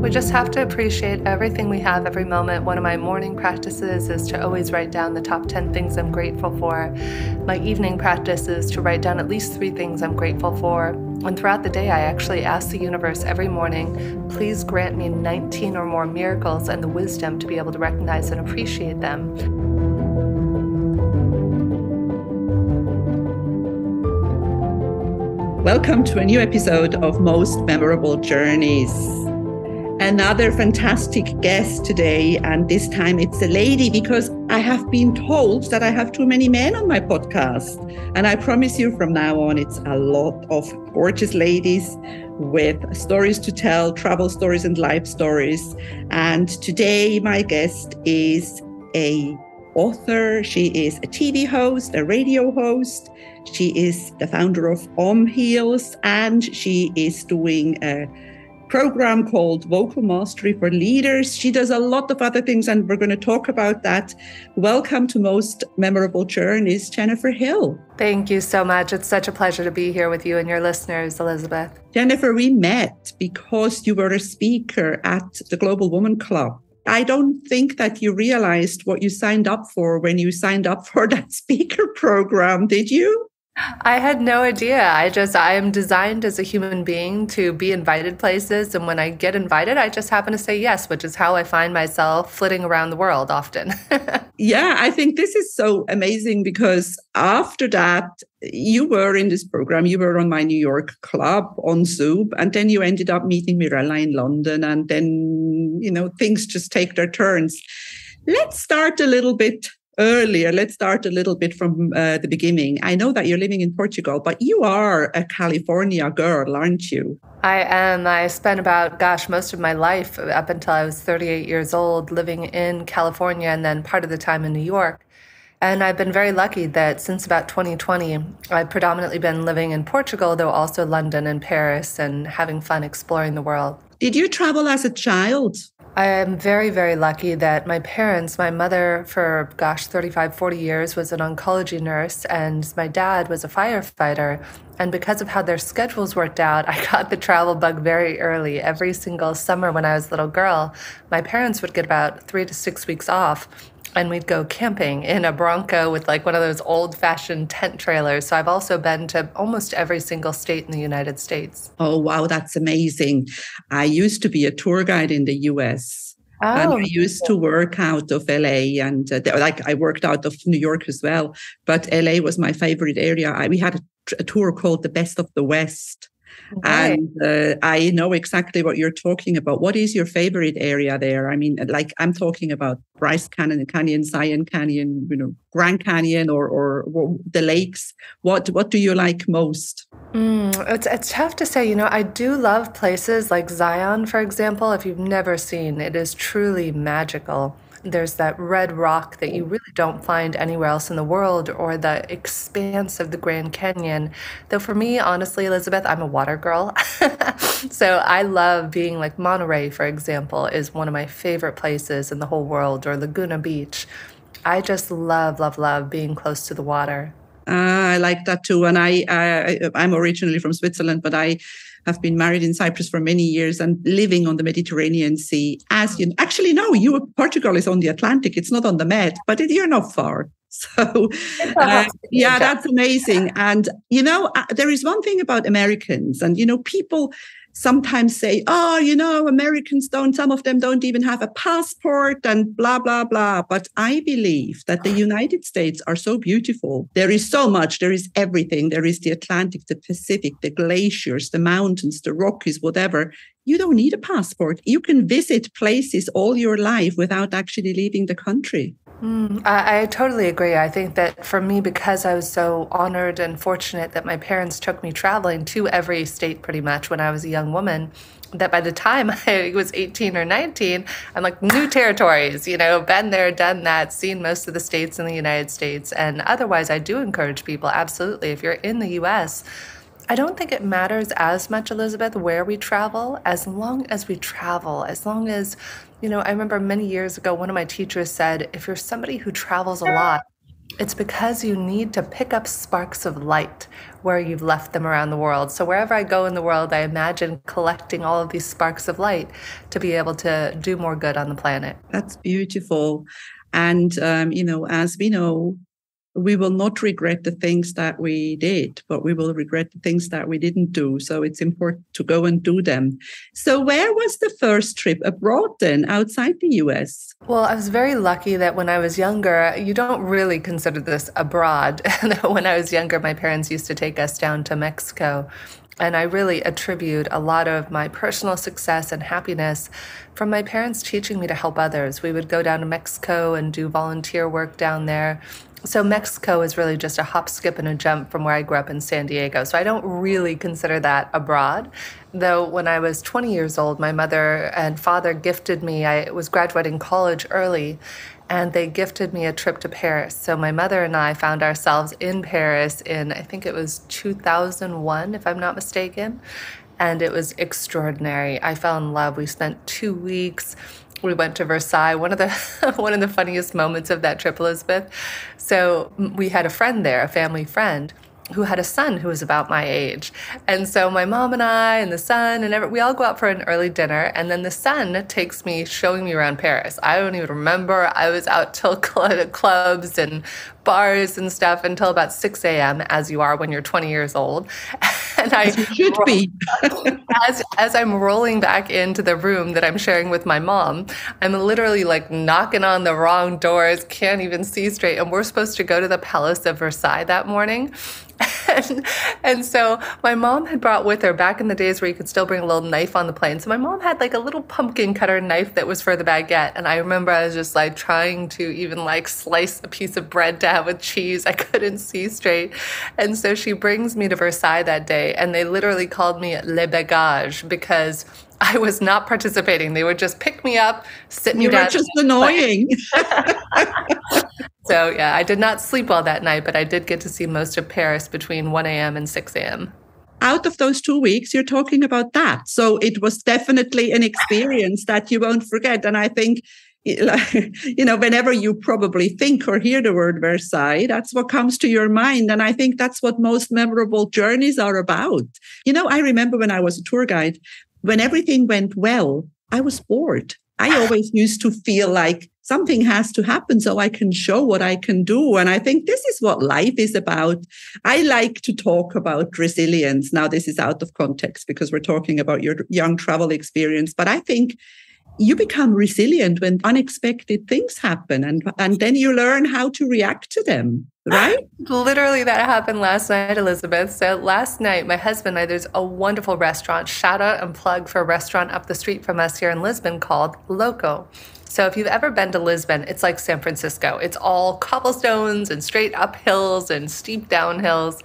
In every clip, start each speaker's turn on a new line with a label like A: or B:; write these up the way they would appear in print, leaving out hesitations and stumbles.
A: We just have to appreciate everything we have every moment. One of my morning practices is to always write down the top 10 things I'm grateful for. My evening practice is to write down at least 3 things I'm grateful for. And throughout the day, I actually ask the universe every morning, please grant me 19 or more miracles and the wisdom to be able to recognize and appreciate them.
B: Welcome to a new episode of Most Memorable Journeys. Another fantastic guest today, and this time it's a lady because I have been told that I have too many men on my podcast. And I promise you from now on, it's a lot of gorgeous ladies with stories to tell, travel stories and life stories. And today my guest is an author. She is a TV host, a radio host. She is the founder of Heels, and she is doing a program called Vocal Mastery for Leaders. She does a lot of other things, and we're going to talk about that. Welcome to Most Memorable Journeys, Jennifer Hill.
A: Thank you so much. It's such a pleasure to be here with you and your listeners, Elizabeth.
B: Jennifer, we met because you were a speaker at the Global Woman Club. I don't think that you realized what you signed up for when you signed up for that speaker program, did you?
A: I had no idea. I am designed as a human being to be invited places. And when I get invited, I just happen to say yes, which is how I find myself flitting around the world often.
B: Yeah, I think this is so amazing because after that, you were in this program, you were on my New York club on Zoom, and then you ended up meeting Mirella in London. And then, things just take their turns. Let's start a little bit earlier. Let's start a little bit from the beginning. I know that you're living in Portugal, but you are a California girl, aren't you?
A: I am. I spent most of my life up until I was 38 years old living in California and then part of the time in New York. And I've been very lucky that since about 2020, I've predominantly been living in Portugal, though also London and Paris, and having fun exploring the world.
B: Did you travel as a child?
A: I am very, very lucky that my parents, my mother for 35, 40 years was an oncology nurse, and my dad was a firefighter. And because of how their schedules worked out, I got the travel bug very early. Every single summer when I was a little girl, my parents would get about 3 to 6 weeks off, and we'd go camping in a Bronco with one of those old-fashioned tent trailers. So I've also been to almost every single state in the United States.
B: Oh, wow, that's amazing. I used to be a tour guide in the US. And I used to work out of LA, and I worked out of New York as well. But LA was my favorite area. We had a tour called The Best of the West. Right. And I know exactly what you're talking about. What is your favorite area there? I mean, I'm talking about Bryce Canyon, Zion Canyon, Grand Canyon, or the lakes. What do you like most?
A: It's tough to say. I do love places like Zion, for example. If you've never seen, it is truly magical. There's that red rock that you really don't find anywhere else in the world, or the expanse of the Grand Canyon. Though for me, honestly, Elizabeth, I'm a water girl. So I love being like Monterey, for example, is one of my favorite places in the whole world, or Laguna Beach. I just love, love, love being close to the water.
B: I like that too. And I'm originally from Switzerland, but I have been married in Cyprus for many years and living on the Mediterranean Sea. Portugal is on the Atlantic. It's not on the Med, but you're not far. So, that's amazing. And, there is one thing about Americans, and, people sometimes say, Americans some of them don't even have a passport and blah, blah, blah. But I believe that the United States are so beautiful. There is so much. There is everything. There is the Atlantic, the Pacific, the glaciers, the mountains, the Rockies, whatever. You don't need a passport. You can visit places all your life without actually leaving the country.
A: I totally agree. I think that for me, because I was so honored and fortunate that my parents took me traveling to every state pretty much when I was a young woman, that by the time I was 18 or 19, I'm like, new territories, been there, done that, seen most of the states in the United States. And otherwise, I do encourage people, absolutely, if you're in the U.S., I don't think it matters as much, Elizabeth, where we travel, as long as we travel, as long as, I remember many years ago, one of my teachers said, if you're somebody who travels a lot, It's because you need to pick up sparks of light where you've left them around the world. So wherever I go in the world, I imagine collecting all of these sparks of light to be able to do more good on the planet.
B: That's beautiful. And, as we know, we will not regret the things that we did, but we will regret the things that we didn't do. So it's important to go and do them. So where was the first trip abroad then, outside the US?
A: Well, I was very lucky that when I was younger, you don't really consider this abroad. When I was younger, my parents used to take us down to Mexico. And I really attribute a lot of my personal success and happiness from my parents teaching me to help others. We would go down to Mexico and do volunteer work down there. So Mexico is really just a hop, skip, and a jump from where I grew up in San Diego. So I don't really consider that abroad. Though when I was 20 years old, my mother and father gifted me, I was graduating college early, and they gifted me a trip to Paris. So my mother and I found ourselves in Paris in, I think it was 2001, if I'm not mistaken. And it was extraordinary. I fell in love. We spent 2 weeks. We went to Versailles. One of the funniest moments of that trip, Elizabeth. So we had a friend there, a family friend, who had a son who was about my age. And so my mom and I and the son and we all go out for an early dinner. And then the son takes me, showing me around Paris. I don't even remember. I was out till clubs and bars and stuff until about 6 a.m., as you are when you're 20 years old. And I
B: should be.
A: as I'm rolling back into the room that I'm sharing with my mom, I'm literally like knocking on the wrong doors, can't even see straight. And we're supposed to go to the Palace of Versailles that morning. And so my mom had brought with her, back in the days where you could still bring a little knife on the plane. So my mom had like a little pumpkin cutter knife that was for the baguette. And I remember I was just like trying to even like slice a piece of bread to have with cheese. I couldn't see straight. And so she brings me to Versailles that day, and they literally called me Le Bagage because I was not participating. They would just pick me up, sit me down.
B: You were just annoying.
A: So yeah, I did not sleep well that night, but I did get to see most of Paris between 1 a.m. and 6 a.m.
B: Out of those 2 weeks, you're talking about that. So it was definitely an experience that you won't forget. And I think, whenever you probably think or hear the word Versailles, that's what comes to your mind. And I think that's what most memorable journeys are about. I remember when I was a tour guide, when everything went well, I was bored. I always used to feel like something has to happen so I can show what I can do. And I think this is what life is about. I like to talk about resilience. Now, this is out of context because we're talking about your young travel experience. But I think you become resilient when unexpected things happen, and then you learn how to react to them, right?
A: Literally, that happened last night, Elizabeth. So last night, my husband and I, there's a wonderful restaurant, shout out and plug for a restaurant up the street from us here in Lisbon called Loco. So if you've ever been to Lisbon, it's like San Francisco. It's all cobblestones and straight up hills and steep down hills.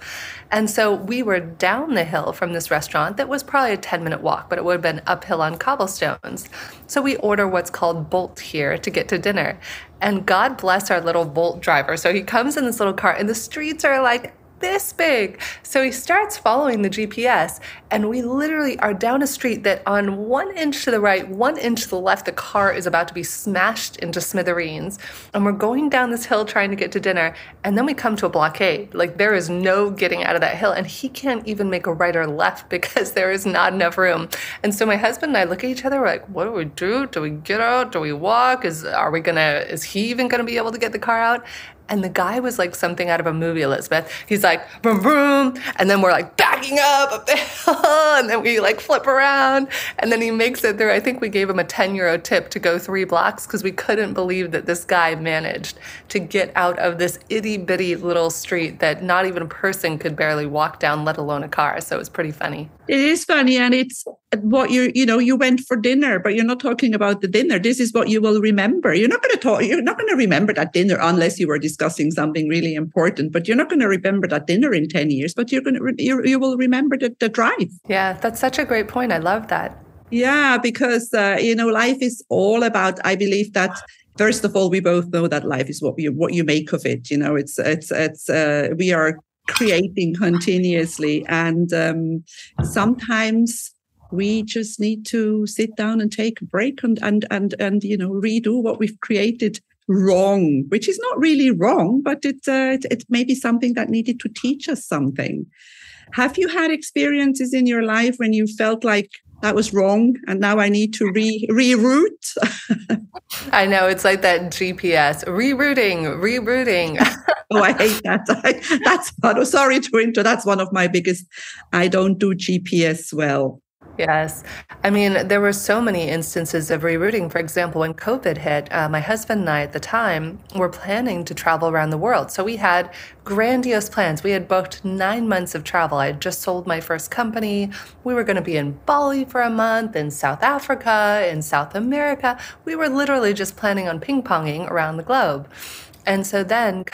A: And so we were down the hill from this restaurant that was probably a 10-minute walk, but it would have been uphill on cobblestones. So we order what's called Bolt here to get to dinner. And God bless our little Bolt driver. So he comes in this little car, and the streets are like this big. So he starts following the GPS, and we literally are down a street that on 1 inch to the right, 1 inch to the left, the car is about to be smashed into smithereens. And we're going down this hill trying to get to dinner. And then we come to a blockade. Like, there is no getting out of that hill, and he can't even make a right or left because there is not enough room. And so my husband and I look at each other, we're like, what do we do? Do we get out? Do we walk? Is he even gonna be able to get the car out? And the guy was like something out of a movie, Elizabeth. He's like, boom, boom. And then we're like backing up the hill. And then we like flip around. And then he makes it through. I think we gave him a 10 euro tip to go 3 blocks because we couldn't believe that this guy managed to get out of this itty bitty little street that not even a person could barely walk down, let alone a car. So it was pretty funny.
B: It is funny. And it's what you went for dinner, but you're not talking about the dinner. This is what you will remember. You're not going to remember that dinner unless you were discussing something really important, but you're not going to remember that dinner in 10 years, but you will remember the drive.
A: Yeah, that's such a great point. I love that.
B: Yeah, because, life is all about, I believe that, first of all, we both know that life is what you make of it. We are creating continuously. And sometimes we just need to sit down and take a break and redo what we've created wrong, which is not really wrong, but it's maybe something that needed to teach us something. Have you had experiences in your life when you felt like that was wrong and now I need to reroute?
A: I know, it's like that GPS, rerouting.
B: Oh, I hate that. Sorry to interrupt. That's one of my biggest, I don't do GPS well.
A: Yes. I mean, there were so many instances of rerouting. For example, when COVID hit, my husband and I at the time were planning to travel around the world. So we had grandiose plans. We had booked 9 months of travel. I had just sold my first company. We were going to be in Bali for a month, in South Africa, in South America. We were literally just planning on ping-ponging around the globe. And so then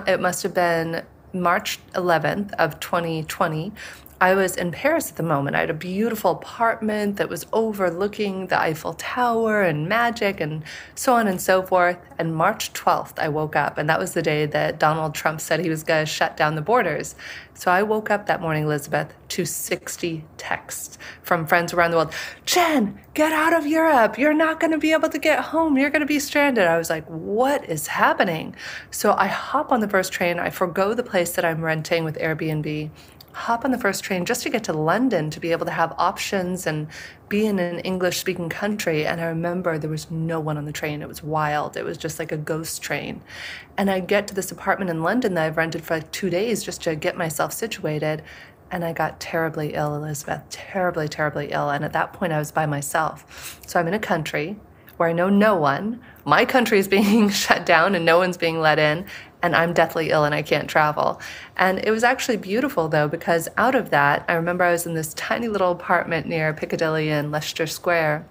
A: it must have been March 11th of 2020, I was in Paris at the moment. I had a beautiful apartment that was overlooking the Eiffel Tower and magic and so on and so forth. And March 12th, I woke up, and that was the day that Donald Trump said he was going to shut down the borders. So I woke up that morning, Elizabeth, to 60 texts from friends around the world. Jen, get out of Europe. You're not going to be able to get home. You're going to be stranded. I was like, what is happening? So I hop on the first train. I forgo the place that I'm renting with Airbnb, hop on the first train just to get to London to be able to have options and be in an English-speaking country. And I remember there was no one on the train. It was wild. It was just like a ghost train. And I get to this apartment in London that I've rented for like 2 days just to get myself situated. And I got terribly ill, Elizabeth, terribly, terribly ill. And at that point, I was by myself. So I'm in a country where I know no one. My country is being shut down and no one's being let in. And I'm deathly ill and I can't travel. And it was actually beautiful, though, because out of that, I remember I was in this tiny little apartment near Piccadilly and Leicester Square.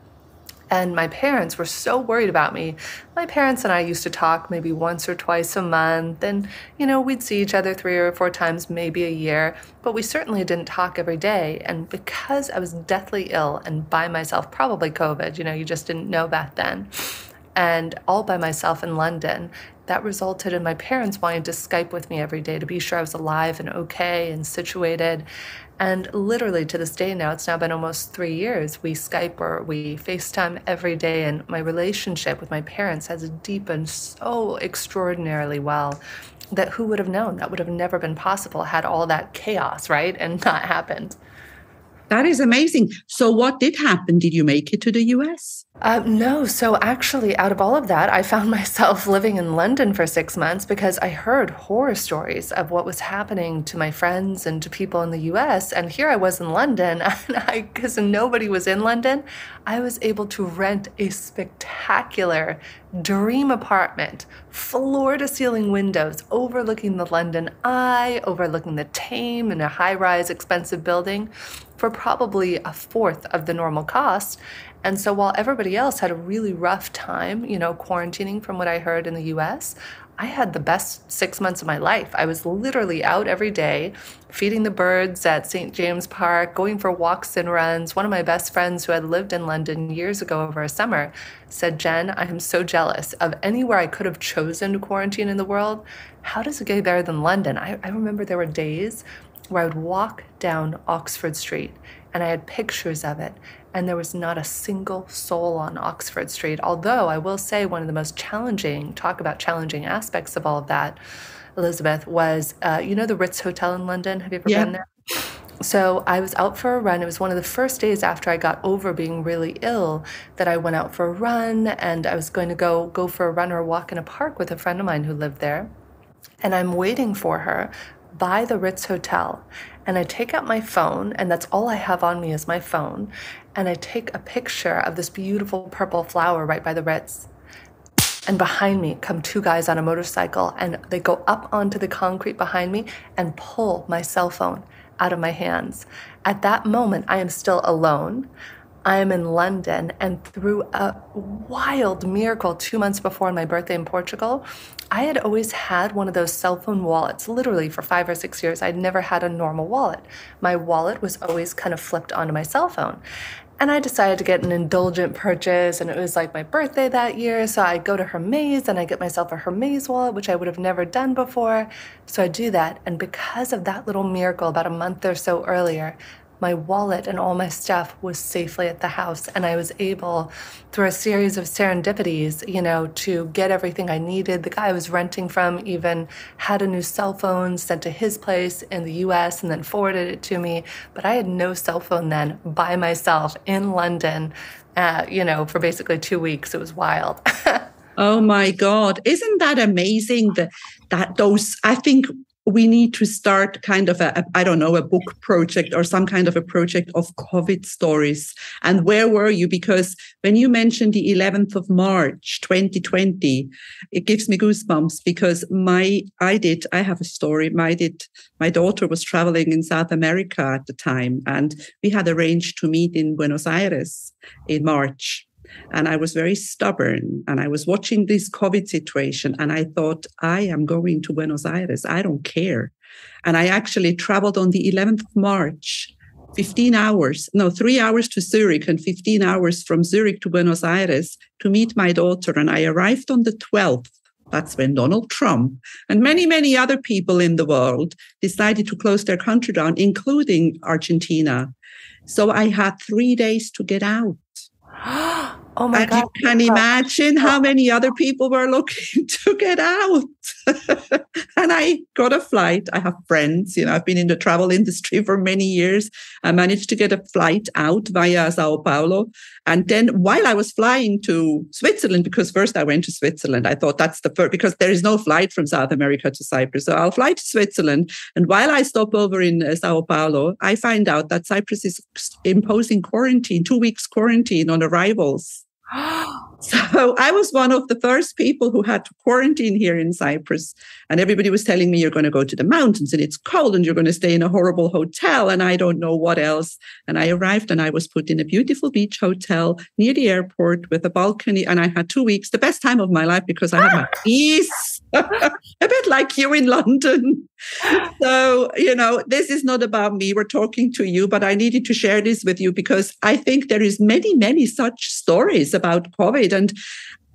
A: And my parents were so worried about me. My parents and I used to talk maybe once or twice a month. And, we'd see each other 3 or 4 times, maybe a year. But we certainly didn't talk every day. And because I was deathly ill and by myself, probably COVID, you just didn't know back then, and all by myself in London, that resulted in my parents wanting to Skype with me every day to be sure I was alive and okay and situated. And literally to this day now, it's now been almost 3 years, we Skype or we FaceTime every day. And my relationship with my parents has deepened so extraordinarily well that who would have known? That would have never been possible had all that chaos, right? And not happened.
B: That is amazing. So what did happen? Did you make it to the US?
A: No. So actually, out of all of that, I found myself living in London for 6 months because I heard horror stories of what was happening to my friends and to people in the US. And here I was in London, and because nobody was in London, I was able to rent a spectacular dream apartment, floor-to-ceiling windows, overlooking the London Eye, overlooking the Thames in a high-rise, expensive building for probably a fourth of the normal cost. And so while everybody else had a really rough time, quarantining from what I heard in the US, I had the best 6 months of my life. I was literally out every day, feeding the birds at St. James Park, going for walks and runs. One of my best friends who had lived in London years ago over a summer said, Jen, I am so jealous of anywhere I could have chosen to quarantine in the world. How does it get better than London? I remember there were days where I would walk down Oxford Street and I had pictures of it, and there was not a single soul on Oxford Street. Although I will say one of the most challenging aspects of all of that, Elizabeth, was, the Ritz Hotel in London. Have you ever been there? So I was out for a run. It was one of the first days after I got over being really ill that I went out for a run, and I was going to go for a run or walk in a park with a friend of mine who lived there. And I'm waiting for her by the Ritz Hotel. And I take out my phone, and that's all I have on me is my phone. And I take a picture of this beautiful purple flower right by the Ritz. And behind me come 2 guys on a motorcycle, and they go up onto the concrete behind me and pull my cell phone out of my hands. At that moment, I am still alone. I am in London, and through a wild miracle 2 months before my birthday in Portugal, I had always had one of those cell phone wallets. Literally for 5 or 6 years, I'd never had a normal wallet. My wallet was always kind of flipped onto my cell phone. And I decided to get an indulgent purchase, and it was like my birthday that year, so I go to Hermes and I get myself a Hermes wallet, which I would have never done before. So I do that, and because of that little miracle about a month or so earlier, my wallet and all my stuff was safely at the house. And I was able, through a series of serendipities, to get everything I needed. The guy I was renting from even had a new cell phone sent to his place in the US and then forwarded it to me. But I had no cell phone then by myself in London, for basically 2 weeks. It was wild.
B: Oh my God. Isn't that amazing I think we need to start kind of a book project or some kind of a project of COVID stories. And where were you? Because when you mentioned the 11th of March, 2020, it gives me goosebumps because I have a story. My daughter was traveling in South America at the time, and we had arranged to meet in Buenos Aires in March. And I was very stubborn, and I was watching this COVID situation, and I thought, I am going to Buenos Aires. I don't care. And I actually traveled on the 11th of March, 3 hours to Zurich and 15 hours from Zurich to Buenos Aires to meet my daughter. And I arrived on the 12th. That's when Donald Trump and many, many other people in the world decided to close their country down, including Argentina. So I had 3 days to get out.
A: Oh my God.
B: You can imagine how many other people were looking to get out. And I got a flight. I have friends, I've been in the travel industry for many years. I managed to get a flight out via Sao Paulo. And then while I was flying to Switzerland, because first I went to Switzerland, I thought that's the first, because there is no flight from South America to Cyprus. So I'll fly to Switzerland. And while I stop over in Sao Paulo, I find out that Cyprus is imposing 2 weeks quarantine on arrivals. So I was one of the first people who had to quarantine here in Cyprus. And everybody was telling me, you're going to go to the mountains and it's cold and you're going to stay in a horrible hotel and I don't know what else. And I arrived and I was put in a beautiful beach hotel near the airport with a balcony. And I had 2 weeks, the best time of my life because I had my peace, a bit like you in London. So, this is not about me. We're talking to you, but I needed to share this with you because I think there is many, many such stories about COVID. And,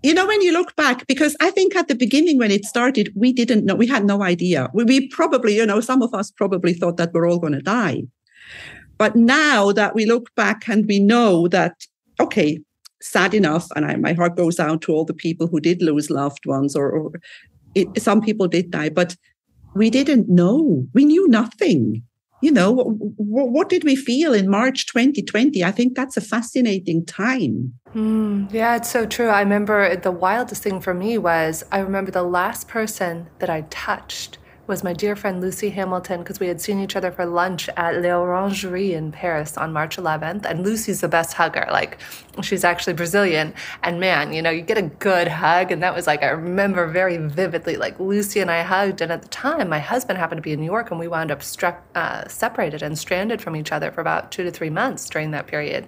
B: when you look back, because I think at the beginning when it started, we didn't know, we had no idea. We probably, some of us probably thought that we're all going to die. But now that we look back and we know that, okay, sad enough, and my heart goes out to all the people who did lose loved ones some people did die, but we didn't know. We knew nothing. What did we feel in March 2020? I think that's a fascinating time.
A: Yeah, it's so true. I remember the wildest thing for me was I remember the last person that I touched was my dear friend Lucy Hamilton, because we had seen each other for lunch at l'Orangerie in Paris on March 11th. And Lucy's the best hugger. She's actually Brazilian. And man, you get a good hug. And that was I remember very vividly, Lucy and I hugged. And at the time, my husband happened to be in New York and we wound up separated and stranded from each other for about 2 to 3 months during that period.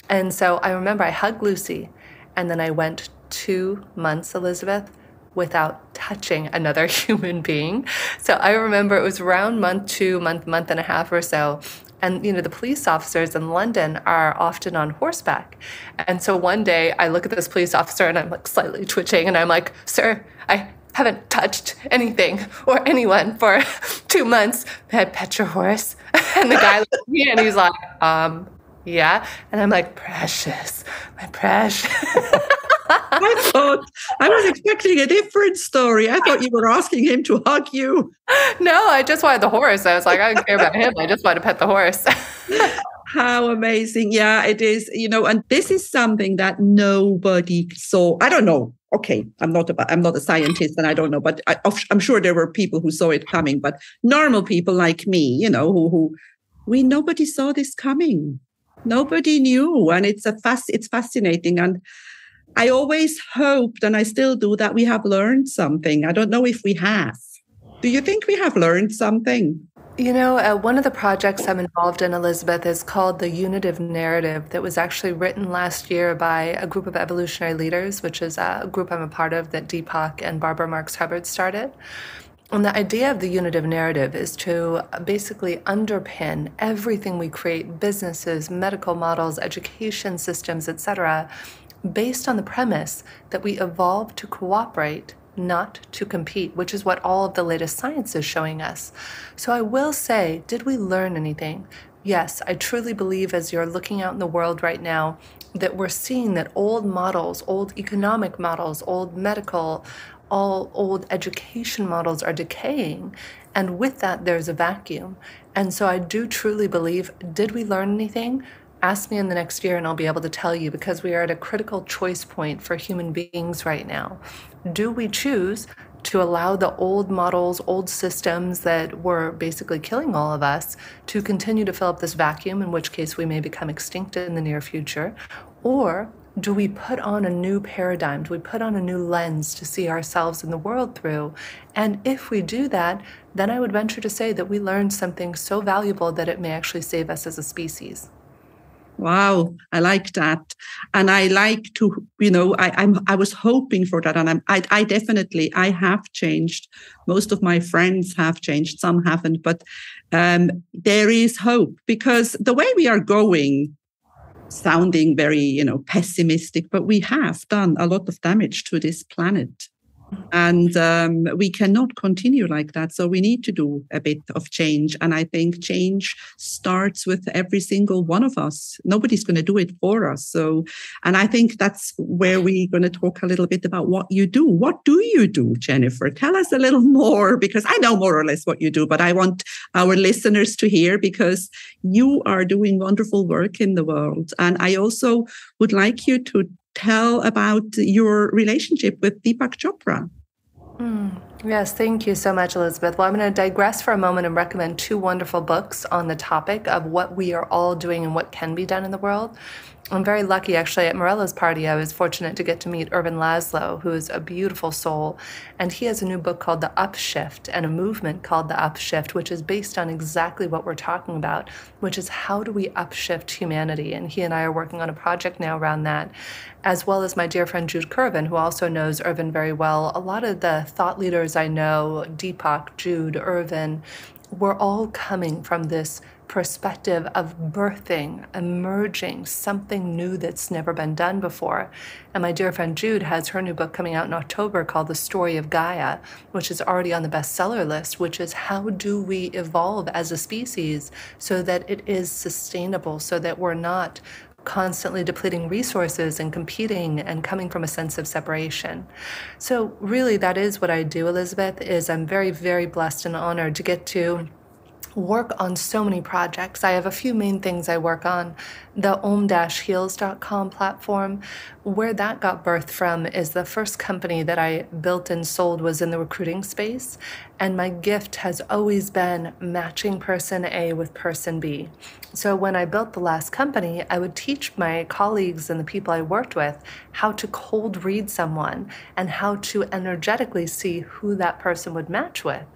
A: And so I remember I hugged Lucy and then I went 2 months, Elizabeth, without touching another human being. So I remember it was around month 2, month and a half or so. And, the police officers in London are often on horseback. And so one day I look at this police officer and I'm slightly twitching and I'm like, sir, I haven't touched anything or anyone for 2 months. May I pet your horse? And the guy looks at me and he's like, yeah. And I'm like, precious, my precious.
B: I thought I was expecting a different story. I thought you were asking him to hug you.
A: No, I just wanted the horse. I was like, I don't care about him. I just want to pet the horse.
B: How amazing. Yeah, it is, and this is something that nobody saw. I don't know. Okay, I'm not a scientist and I don't know, but I'm sure there were people who saw it coming, but normal people like me, nobody saw this coming. Nobody knew. And it's fascinating. And I always hoped, and I still do, that we have learned something. I don't know if we have. Do you think we have learned something?
A: One of the projects I'm involved in, Elizabeth, is called the Unitive Narrative that was actually written last year by a group of evolutionary leaders, which is a group I'm a part of that Deepak and Barbara Marx Hubbard started. And the idea of the unitive narrative is to basically underpin everything we create, businesses, medical models, education systems, etc., based on the premise that we evolve to cooperate, not to compete, which is what all of the latest science is showing us. So I will say, did we learn anything? Yes, I truly believe as you're looking out in the world right now that we're seeing that old models, old economic models, old medical, all old education models are decaying. And with that, there's a vacuum. And so I do truly believe, did we learn anything? Ask me in the next year and I'll be able to tell you, because we are at a critical choice point for human beings right now. Do we choose to allow the old models, old systems that were basically killing all of us to continue to fill up this vacuum, in which case we may become extinct in the near future? Or do we put on a new paradigm? Do we put on a new lens to see ourselves and the world through? And if we do that, then I would venture to say that we learned something so valuable that it may actually save us as a species.
B: Wow, I like that, and I like to, I was hoping for that, and I definitely have changed. Most of my friends have changed, some haven't, but there is hope, because the way we are going, sounding very, pessimistic, but we have done a lot of damage to this planet. And we cannot continue like that. So we need to do a bit of change. And I think change starts with every single one of us. Nobody's going to do it for us. And I think that's where we're going to talk a little bit about what you do. What do you do, Jennifer? Tell us a little more, because I know more or less what you do, but I want our listeners to hear, because you are doing wonderful work in the world. And I also would like you to tell about your relationship with Deepak Chopra.
A: Yes, thank you so much, Elizabeth. Well, I'm going to digress for a moment and recommend two wonderful books on the topic of what we are all doing and what can be done in the world. I'm very lucky, actually, at Morella's party, I was fortunate to get to meet Ervin Laszlo, who is a beautiful soul. And he has a new book called The Upshift and a movement called The Upshift, which is based on exactly what we're talking about, which is how do we upshift humanity? And he and I are working on a project now around that, as well as my dear friend Jude Curvin, who also knows Ervin very well. A lot of the thought leaders I know, Deepak, Jude, Ervin, we're all coming from this perspective of birthing, emerging, something new that's never been done before. And my dear friend Jude has her new book coming out in October called The Story of Gaia, which is already on the bestseller list, which is how do we evolve as a species so that it is sustainable, so that we're not constantly depleting resources and competing and coming from a sense of separation. So really that is what I do, Elizabeth, is I'm very, very blessed and honored to get to work on so many projects. I have a few main things I work on. The om-heals.com platform, where that got birthed from is the first company that I built and sold was in the recruiting space. And my gift has always been matching person A with person B. So when I built the last company, I would teach my colleagues and the people I worked with how to cold read someone and how to energetically see who that person would match with.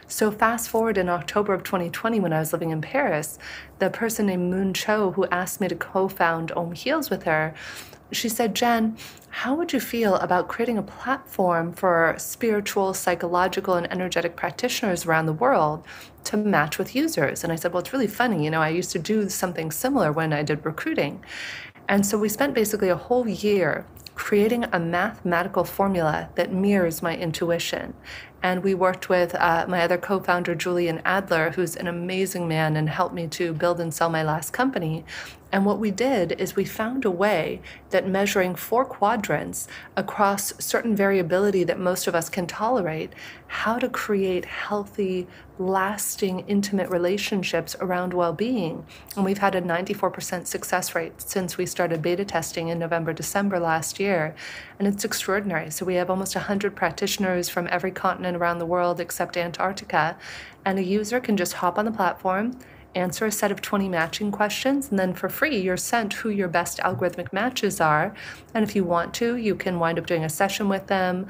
A: So fast forward in October of 2020, when I was living in Paris, the person named Moon Cho, who asked me to co-found Om Heals with her, she said, Jen, how would you feel about creating a platform for spiritual, psychological, and energetic practitioners around the world to match with users? And I said, well, it's really funny. I used to do something similar when I did recruiting. And so we spent basically a whole year creating a mathematical formula that mirrors my intuition. And we worked with my other co-founder, Julian Adler, who's an amazing man and helped me to build and sell my last company. And what we did is we found a way that measuring 4 quadrants across certain variability that most of us can tolerate, how to create healthy, lasting, intimate relationships around well-being. And we've had a 94% success rate since we started beta testing in November, December last year. And it's extraordinary. So we have almost 100 practitioners from every continent around the world except Antarctica. And a user can just hop on the platform, answer a set of 20 matching questions, and then for free, you're sent who your best algorithmic matches are. And if you want to, you can wind up doing a session with them.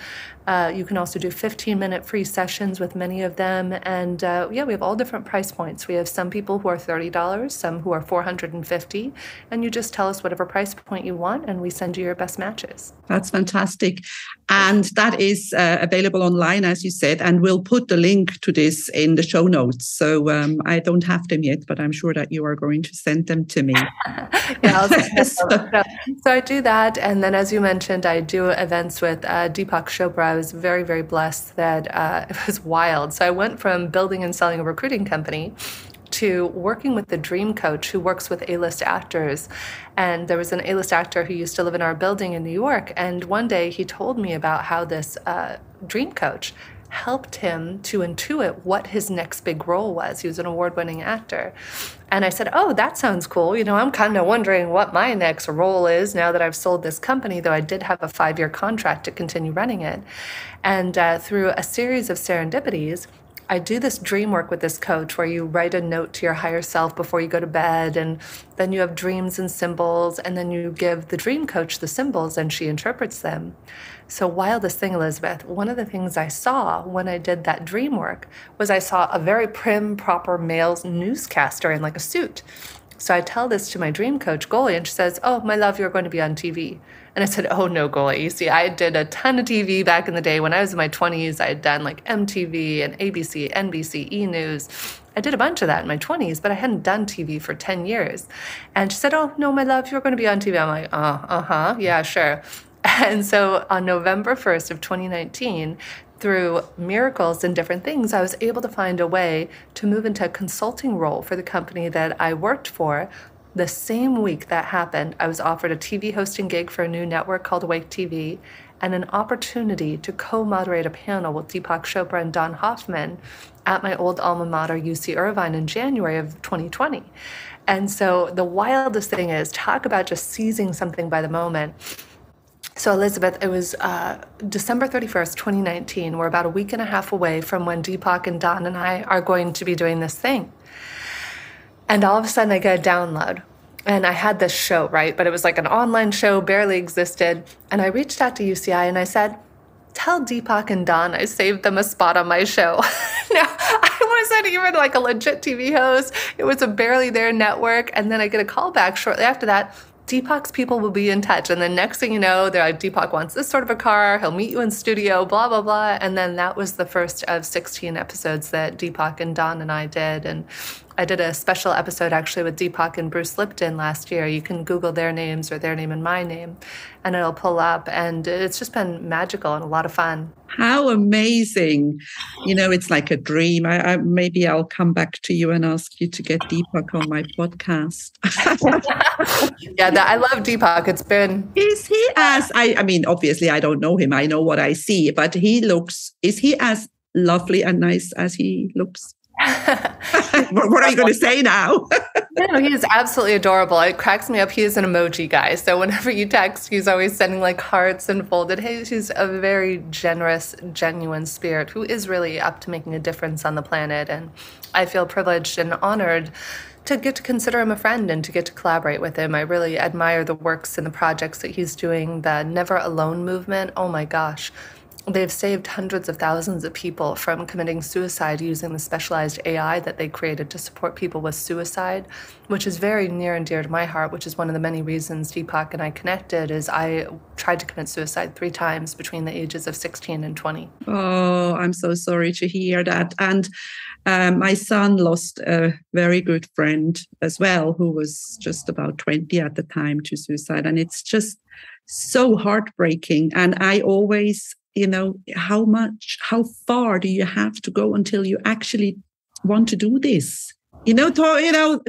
A: You can also do 15-minute free sessions with many of them. And we have all different price points. We have some people who are $30, some who are $450, and you just tell us whatever price point you want, and we send you your best matches.
B: That's fantastic. And that is available online, as you said, and we'll put the link to this in the show notes. So I don't have them yet, but I'm sure that you are going to send them to me.
A: I'll so I do that. And then, as you mentioned, I do events with Deepak Chopra. I was very, very blessed that it was wild. So I went from building and selling a recruiting company to working with the dream coach who works with A-list actors. And there was an A-list actor who used to live in our building in New York. And one day he told me about how this dream coach helped him to intuit what his next big role was. He was an award-winning actor. And I said, oh, that sounds cool. I'm kind of wondering what my next role is now that I've sold this company, though I did have a 5-year contract to continue running it. And through a series of serendipities, I do this dream work with this coach where you write a note to your higher self before you go to bed, and then you have dreams and symbols, and then you give the dream coach the symbols and she interprets them. So wildest thing, Elizabeth, one of the things I saw when I did that dream work was I saw a very prim, proper male newscaster in like a suit. So I tell this to my dream coach, Goalie, and she says, oh, my love, you're going to be on TV. And I said, oh, no, Goalie. You see, I did a ton of TV back in the day. When I was in my 20s, I had done like MTV and ABC, NBC, E! News. I did a bunch of that in my 20s, but I hadn't done TV for 10 years. And she said, oh, no, my love, you're going to be on TV. I'm like, uh-huh, yeah, sure. And so on November 1st of 2019, through miracles and different things, I was able to find a way to move into a consulting role for the company that I worked for. The same week that happened, I was offered a TV hosting gig for a new network called Awake TV and an opportunity to co-moderate a panel with Deepak Chopra and Don Hoffman at my old alma mater, UC Irvine, in January of 2020. And so the wildest thing is, talk about just seizing something by the moment. So Elizabeth, it was December 31st, 2019. We're about a week and a half away from when Deepak and Don and I are going to be doing this thing. And all of a sudden I get a download. And I had this show, right? But it was like an online show, barely existed. And I reached out to UCI and I said, tell Deepak and Don I saved them a spot on my show. Now, I wasn't even like a legit TV host. It was a barely there network. And then I get a call back shortly after that. Deepak's people will be in touch. And then next thing you know, they're like, Deepak wants this sort of a car. He'll meet you in studio, blah, blah, blah. And then that was the first of 16 episodes that Deepak and Don and I did. And I did a special episode actually with Deepak and Bruce Lipton last year. You can Google their names or their name and my name, and it'll pull up. And it's just been magical and a lot of fun.
B: How amazing. It's like a dream. Maybe I'll come back to you and ask you to get Deepak on my podcast.
A: Yeah, I love Deepak. Is
B: he I mean, obviously I don't know him. I know what I see, but is he as lovely and nice as he looks? What are you going to say now?
A: No, he is absolutely adorable. It cracks me up. He is an emoji guy. So whenever you text, he's always sending like hearts and folded. He's a very generous, genuine spirit who is really up to making a difference on the planet. And I feel privileged and honored to get to consider him a friend and to get to collaborate with him. I really admire the works and the projects that he's doing. The Never Alone movement, oh my gosh. They've saved hundreds of thousands of people from committing suicide using the specialized AI that they created to support people with suicide, which is very near and dear to my heart, which is one of the many reasons Deepak and I connected, is I tried to commit suicide 3 times between the ages of 16 and 20.
B: Oh, I'm so sorry to hear that. And my son lost a very good friend as well, who was just about 20 at the time, to suicide. And it's just so heartbreaking. And I always how far do you have to go until you actually want to do this? The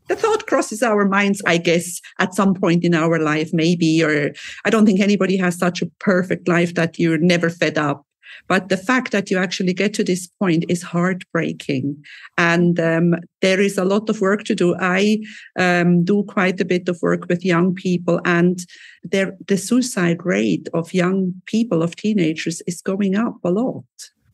B: thought crosses our minds, I guess, at some point in our life, maybe, or I don't think anybody has such a perfect life that you're never fed up. But the fact that you actually get to this point is heartbreaking. And there is a lot of work to do. I do quite a bit of work with young people, and the suicide rate of young people, of teenagers, is going up a lot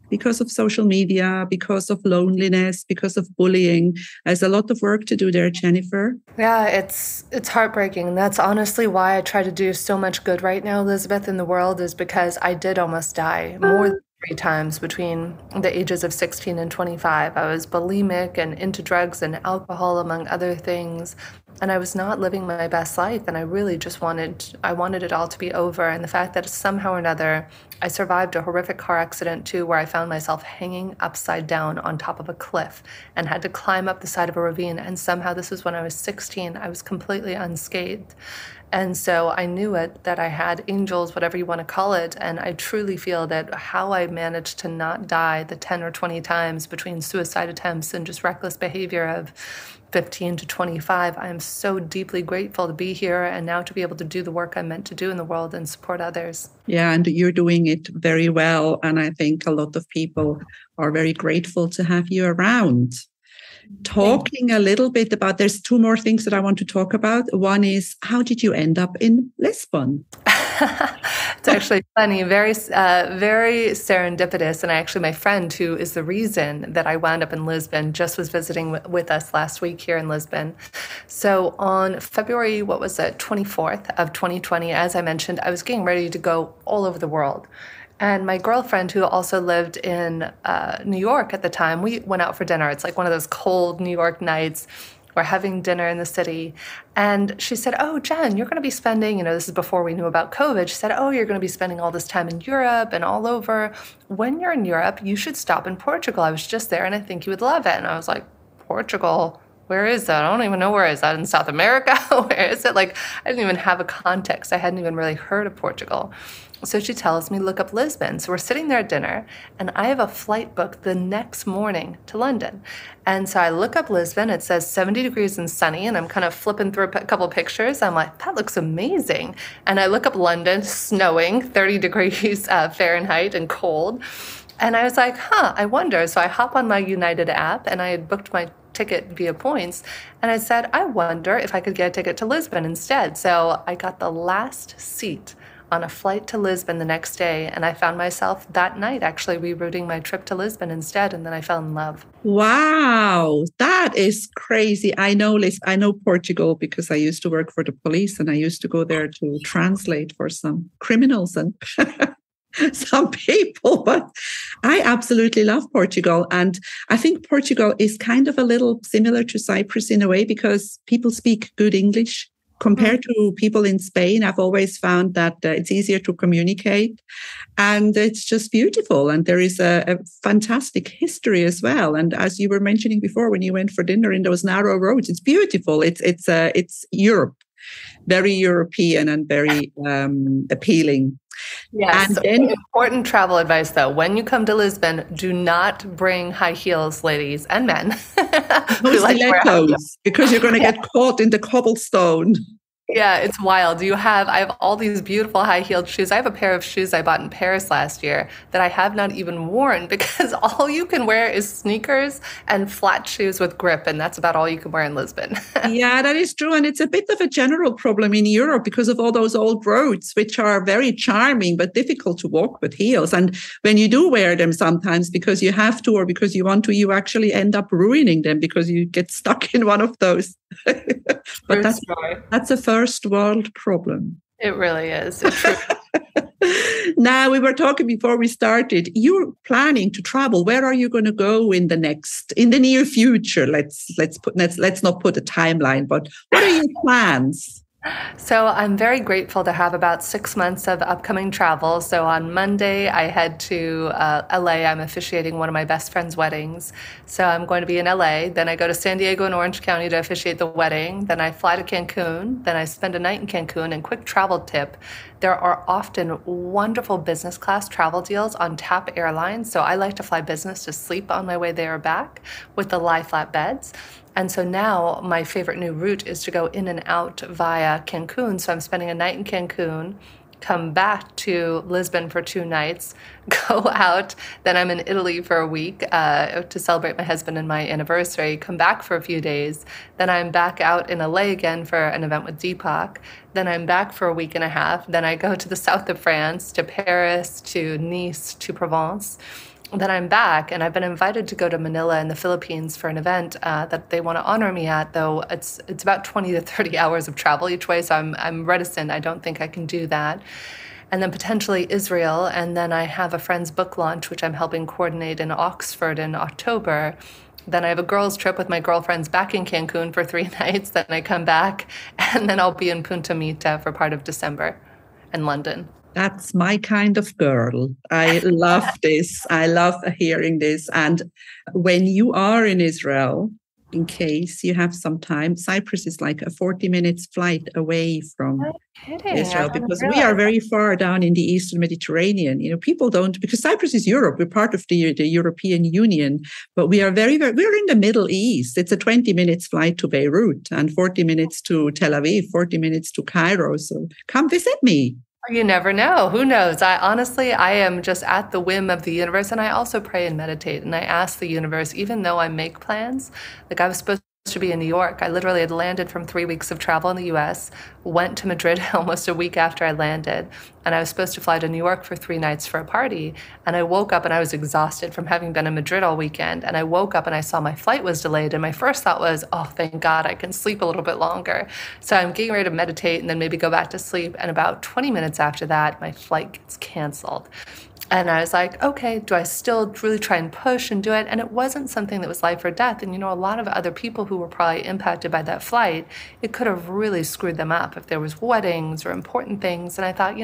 B: because of social media, because of loneliness, because of bullying. There's a lot of work to do there, Jennifer.
A: Yeah, it's heartbreaking. That's honestly why I try to do so much good right now, Elizabeth, in the world, is because I did almost die more than 3 times between the ages of 16 and 25. I was bulimic and into drugs and alcohol, among other things. And I was not living my best life. And I really just wanted it all to be over. And the fact that somehow or another, I survived a horrific car accident too, where I found myself hanging upside down on top of a cliff and had to climb up the side of a ravine. And somehow, this was when I was 16, I was completely unscathed. And so I knew it, that I had angels, whatever you want to call it. And I truly feel that how I managed to not die the 10 or 20 times between suicide attempts and just reckless behavior of 15 to 25, I'm so deeply grateful to be here and now to be able to do the work I'm meant to do in the world and support others.
B: Yeah, and you're doing it very well. And I think a lot of people are very grateful to have you around. Talking a little bit about, there's two more things that I want to talk about. One is, how did you end up in Lisbon?
A: It's actually funny, very serendipitous. And my friend who is the reason that I wound up in Lisbon just was visiting with us last week here in Lisbon. So on February, 24th of 2020, as I mentioned, I was getting ready to go all over the world. And my girlfriend, who also lived in New York at the time, we went out for dinner. It's like one of those cold New York nights. We're having dinner in the city. And she said, "Oh, Jen, you're going to be spending," this is before we knew about COVID. She said, "Oh, you're going to be spending all this time in Europe and all over. When you're in Europe, you should stop in Portugal. I was just there and I think you would love it." And I was like, "Portugal? Where is that? I don't even know where is that. In South America? Where is it?" Like, I didn't even have a context. I hadn't even really heard of Portugal. So she tells me, "Look up Lisbon." So we're sitting there at dinner, and I have a flight booked the next morning to London. And so I look up Lisbon. It says 70 degrees and sunny, and I'm kind of flipping through a couple of pictures. I'm like, that looks amazing. And I look up London, snowing, 30 degrees Fahrenheit and cold. And I was like, I wonder. So I hop on my United app, and I had booked my ticket via points. And I said, I wonder if I could get a ticket to Lisbon instead. So I got the last seat on a flight to Lisbon the next day. And I found myself that night actually rerouting my trip to Lisbon instead. And then I fell in love.
B: Wow, that is crazy. I know Portugal because I used to work for the police and I used to go there to translate for some criminals and some people, but I absolutely love Portugal. And I think Portugal is kind of a little similar to Cyprus in a way because people speak good English. Compared to people in Spain, I've always found that it's easier to communicate and it's just beautiful. And there is a fantastic history as well. And as you were mentioning before, when you went for dinner in those narrow roads, it's beautiful. It's Europe, very European and very appealing.
A: Yes. And then, important travel advice, though. When you come to Lisbon, do not bring high heels, ladies and men.
B: Stilettos, because you're going to get caught in the cobblestone.
A: Yeah, it's wild. I have all these beautiful high-heeled shoes. I have a pair of shoes I bought in Paris last year that I have not even worn because all you can wear is sneakers and flat shoes with grip, and that's about all you can wear in Lisbon.
B: Yeah, that is true. And it's a bit of a general problem in Europe because of all those old roads, which are very charming but difficult to walk with heels. And when you do wear them sometimes because you have to or because you want to, you actually end up ruining them because you get stuck in one of those. But that's a first world problem.
A: It really is. It's true.
B: Now, we were talking before we started. You're planning to travel. Where are you going to go in the near future? Let's not put a timeline, but what are your plans?
A: So I'm very grateful to have about 6 months of upcoming travel. So on Monday, I head to LA. I'm officiating one of my best friend's weddings. So I'm going to be in LA. Then I go to San Diego and Orange County to officiate the wedding. Then I fly to Cancun. Then I spend a night in Cancun. And quick travel tip, there are often wonderful business class travel deals on TAP Airlines. So I like to fly business to sleep on my way there or back with the lie flat beds. And so now my favorite new route is to go in and out via Cancun. So I'm spending a night in Cancun, come back to Lisbon for 2 nights, go out. Then I'm in Italy for a week to celebrate my husband and my anniversary, come back for a few days. Then I'm back out in LA again for an event with Deepak. Then I'm back for a week and a half. Then I go to the south of France, to Paris, to Nice, to Provence. Then I'm back, and I've been invited to go to Manila in the Philippines for an event that they want to honor me at, though it's about 20 to 30 hours of travel each way, so I'm reticent. I don't think I can do that. And then potentially Israel, and then I have a friend's book launch, which I'm helping coordinate in Oxford in October. Then I have a girls' trip with my girlfriends back in Cancun for 3 nights. Then I come back, and then I'll be in Punta Mita for part of December in London.
B: That's my kind of girl. I love this. I love hearing this. And when you are in Israel, in case you have some time. Cyprus is like a 40 minutes flight away from
A: No kidding. I
B: Israel,
A: didn't
B: because we are
A: realize.
B: very far down in the Eastern Mediterranean. People don't, because Cyprus is Europe. We're part of the European Union, but we are we're in the Middle East. It's a 20 minutes flight to Beirut and 40 minutes to Tel Aviv, 40 minutes to Cairo. So come visit me.
A: You never know. Who knows? I am just at the whim of the universe. And I also pray and meditate. And I ask the universe, even though I make plans, like I was supposed to be in New York. I literally had landed from 3 weeks of travel in the US, went to Madrid almost a week after I landed, and I was supposed to fly to New York for 3 nights for a party. And I woke up and I was exhausted from having been in Madrid all weekend. And I woke up and I saw my flight was delayed. And my first thought was, oh, thank God, I can sleep a little bit longer. So I'm getting ready to meditate and then maybe go back to sleep. And about 20 minutes after that, my flight gets canceled. And I was like, okay, do I still really try and push and do it? And it wasn't something that was life or death. And, a lot of other people who were probably impacted by that flight, it could have really screwed them up if there was weddings or important things. And I thought,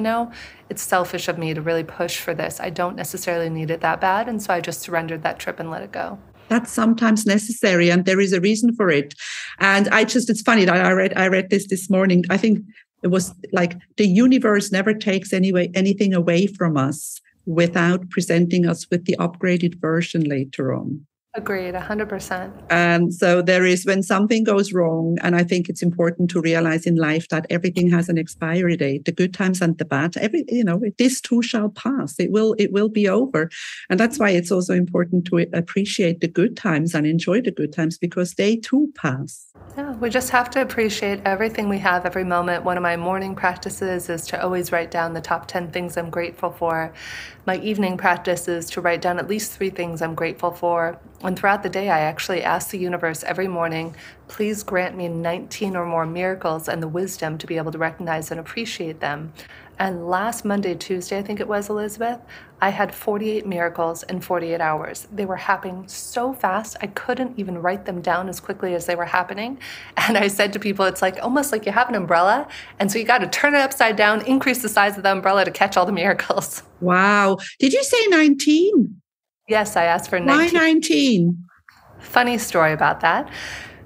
A: it's selfish of me to really push for this. I don't necessarily need it that bad. And so I just surrendered that trip and let it go.
B: That's sometimes necessary, and there is a reason for it. And it's funny that I read this morning. I think it was like the universe never takes anything away from us without presenting us with the upgraded version later on.
A: Agreed, 100%.
B: And so there is, when something goes wrong, and I think it's important to realize in life that everything has an expiry date, the good times and the bad, this too shall pass. It will be over. And that's why it's also important to appreciate the good times and enjoy the good times, because they too pass.
A: Yeah, we just have to appreciate everything we have every moment. One of my morning practices is to always write down the top 10 things I'm grateful for. My evening practice is to write down at least 3 things I'm grateful for. And throughout the day, I actually ask the universe every morning, please grant me 19 or more miracles and the wisdom to be able to recognize and appreciate them. And last Monday, Tuesday, I think it was, Elizabeth, I had 48 miracles in 48 hours. They were happening so fast, I couldn't even write them down as quickly as they were happening. And I said to people, it's like almost like you have an umbrella, and so you got to turn it upside down, increase the size of the umbrella to catch all the miracles.
B: Wow. Did you say 19?
A: Yes, I asked for 19.
B: Why 19?
A: Funny story about that.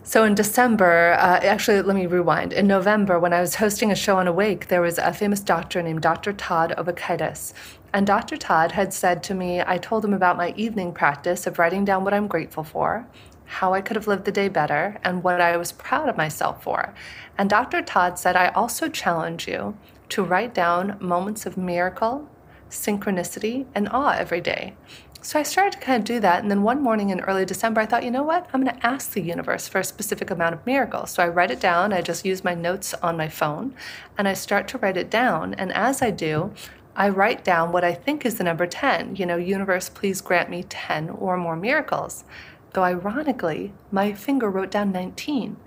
A: So in December, actually, let me rewind. In November, when I was hosting a show on Awake, there was a famous doctor named Dr. Todd Ovakaitis. And Dr. Todd had said to me, I told him about my evening practice of writing down what I'm grateful for, how I could have lived the day better, and what I was proud of myself for. And Dr. Todd said, I also challenge you to write down moments of miracle, synchronicity, and awe every day. So I started to kind of do that. And then one morning in early December, I thought, you know what? I'm going to ask the universe for a specific amount of miracles. So I write it down. I just use my notes on my phone and I start to write it down. And as I do, I write down what I think is the number 10. Universe, please grant me 10 or more miracles. Though ironically, my finger wrote down 19.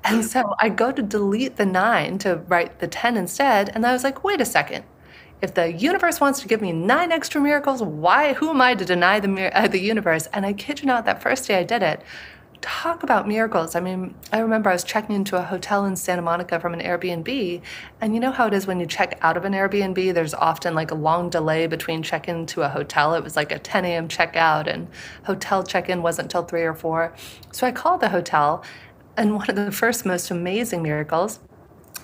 A: And so I go to delete the 9 to write the 10 instead. And I was like, wait a second. If the universe wants to give me 9 extra miracles, who am I to deny the universe? And I kid you not, that first day I did it, talk about miracles. I mean, I remember I was checking into a hotel in Santa Monica from an Airbnb, and you know how it is when you check out of an Airbnb, there's often like a long delay between check-in to a hotel. It was like a 10 a.m. checkout, and hotel check-in wasn't until 3 or 4. So I called the hotel, and one of the first most amazing miracles,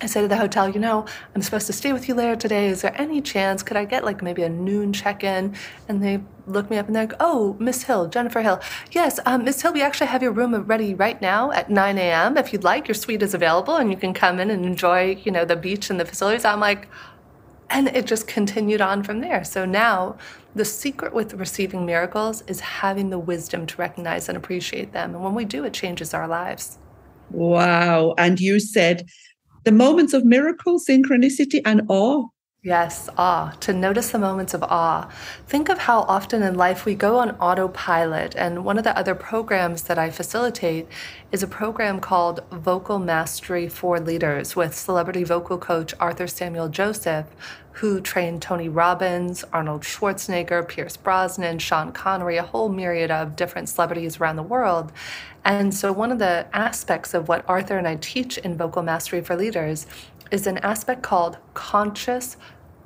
A: I said to the hotel, I'm supposed to stay with you later today. Is there any chance? Could I get like maybe a noon check-in? And they look me up and they're like, oh, Miss Hill, Jennifer Hill. Yes, Miss Hill, we actually have your room ready right now at 9 a.m. If you'd like, your suite is available and you can come in and enjoy, the beach and the facilities. I'm like, and it just continued on from there. So now the secret with receiving miracles is having the wisdom to recognize and appreciate them. And when we do, it changes our lives.
B: Wow. And you said, the moments of miracle, synchronicity, and awe.
A: Yes, awe. To notice the moments of awe. Think of how often in life we go on autopilot. And one of the other programs that I facilitate is a program called Vocal Mastery for Leaders with celebrity vocal coach Arthur Samuel Joseph, who trained Tony Robbins, Arnold Schwarzenegger, Pierce Brosnan, Sean Connery, a whole myriad of different celebrities around the world. And so one of the aspects of what Arthur and I teach in Vocal Mastery for Leaders is an aspect called conscious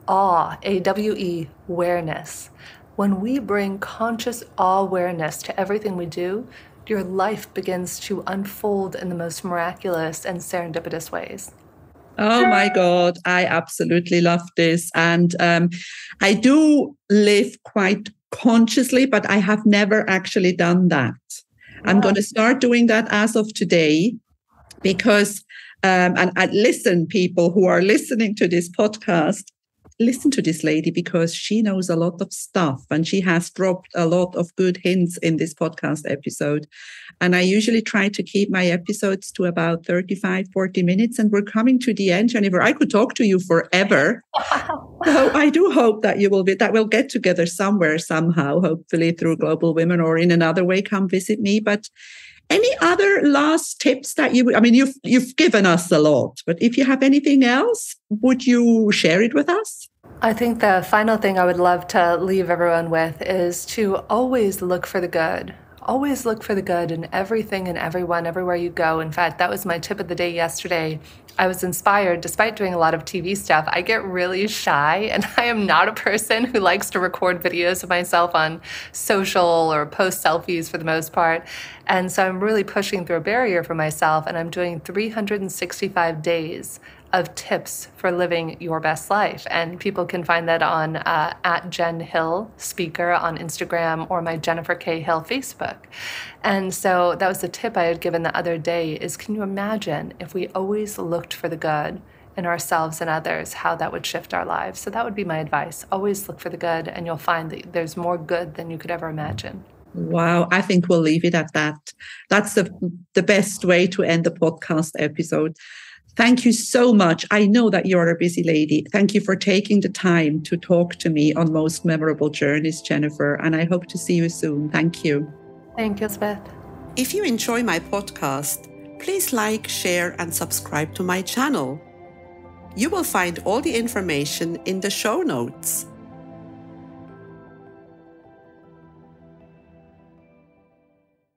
A: awe, A-W-E, awareness. When we bring conscious awareness to everything we do, your life begins to unfold in the most miraculous and serendipitous ways.
B: Oh my God, I absolutely love this. And I do live quite consciously, but I have never actually done that. Yeah. I'm going to start doing that as of today because, and listen, people who are listening to this podcast, listen to this lady because she knows a lot of stuff and she has dropped a lot of good hints in this podcast episode. And I usually try to keep my episodes to about 35, 40 minutes. And we're coming to the end, Jennifer. I could talk to you forever. So I do hope that we'll get together somewhere, somehow, hopefully through Global Women or in another way, come visit me. But any other last tips that you've given us a lot, but if you have anything else, would you share it with us?
A: I think the final thing I would love to leave everyone with is to always look for the good. Always look for the good in everything and everyone, everywhere you go. In fact, that was my tip of the day yesterday. I was inspired, despite doing a lot of TV stuff, I get really shy and I am not a person who likes to record videos of myself on social or post selfies for the most part. And so I'm really pushing through a barrier for myself, and I'm doing 365 days of tips for living your best life. And people can find that on at Jen Hill Speaker on Instagram or my Jennifer K. Hill Facebook. And so that was the tip I had given the other day is, can you imagine if we always looked for the good in ourselves and others, how that would shift our lives? So that would be my advice. Always look for the good, and you'll find that there's more good than you could ever imagine.
B: Wow, I think we'll leave it at that. That's the best way to end the podcast episode. Thank you so much. I know that you're a busy lady. Thank you for taking the time to talk to me on Most Memorable Journeys, Jennifer, and I hope to see you soon. Thank you.
A: Thank you, Elizabeth.
B: If you enjoy my podcast, please like, share, and subscribe to my channel. You will find all the information in the show notes.